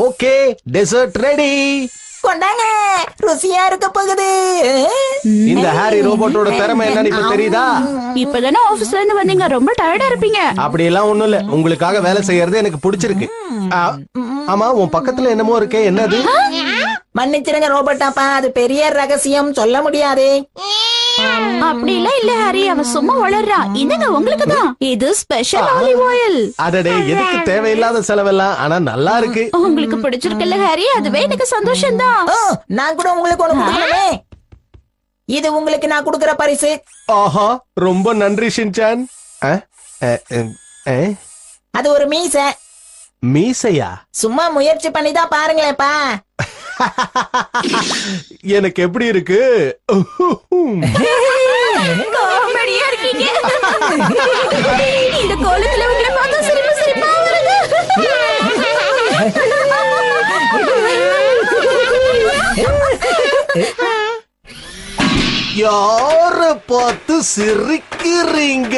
Okay, dessert ready. கொண்டாங்க, ருசியா இருக்க போகுது. இந்த ஹாரி ரோபோட்டோட திறமை என்னன்னு இப்ப தெரியுதா? இப்பதானே ஆபீஸ்ல இருந்து வந்தீங்க, ரொம்ப டயர்டா இருப்பீங்க. அப்படி எல்லாம் ஒண்ணும் இல்ல, உங்களுக்காக வேலை செய்யறது எனக்கு பிடிச்சிருக்கு. ஆமா, உன் பக்கத்துல என்னமோ இருக்கே, என்னது? மன்னிச்சிருங்க ரோபோட்டாப்பா, அது பெரிய ரகசியம், சொல்ல முடியாது. அப்படி இல்ல ஹாரி, அவன் சும்மா வளர்றான். இதுங்க உங்களுக்கு தான், இது ஸ்பெஷல் ஆலிவ் ஆயில். அடடே, எதுக்கு தேவையில்லாத செலவெல்லாம்? ஆனா நல்லா இருக்கு. உங்களுக்கு பிடிச்சிருக்குல்ல ஹாரி, அதுவே எனக்கு சந்தோஷம் தான். நான் கூட உங்களுக்கு ஒண்ணு கொடுக்கணுமே. இது உங்களுக்கு நான் கொடுக்கிற பரிசு. ஆஹா, ரொம்ப நன்றி ஷின்சான். அது ஒரு மீசை. மீசையா? சும்மா முயற்சி பண்ணி தான் பாருங்களேப்பா. எனக்கு எப்படி இருக்கு? காமெடியா இருக்கீங்க. இந்த கோலத்துல உங்களை பார்த்தா சிரிப்பு சிரிப்பா வருது. யார பார்த்து சிரிக்கிறீங்க?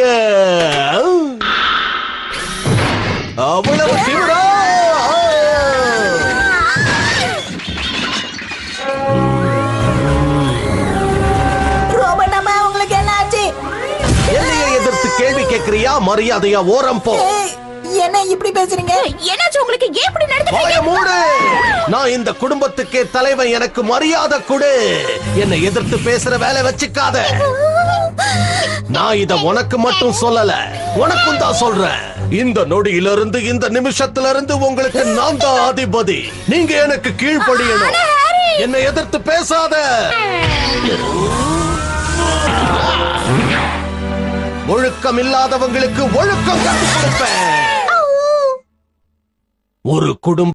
அவ்வளவு சிவரா? ரோபோட்டாப்பா, உங்களுக்கு என்ன ஆச்சு? என்னைய எதிர்த்து கேள்வி கேட்கிறியா? மரியாதையா ஓரம் போ. என்ன இப்படி பேசுறீங்க? என்னாச்சு உங்களுக்கு? ஏன் இப்படி நடந்துக்கிறீங்க? வாய மூடு. நான் இந்த குடும்பத்துக்கே தலைவன், எனக்கு மரியாதை கொடு. என்னை எதிர்த்து பேசுற வேலை வச்சுக்காத. நான் இத உனக்கு மட்டும் சொல்லல, உனக்கும் தான் சொல்றேன். இந்த நொடியிலிருந்து, இந்த நிமிஷத்துல இருந்து உங்களுக்கு நான் தான் அதிபதி. நீங்க எனக்கு கீழ்ப்படியணும். என்னை எதிர்த்து பேசாத. ஒழுக்கம் இல்லாதவங்களுக்கு ஒழுக்கம் கற்றுக் கொடுப்பேன். ஒரு குடும்பம்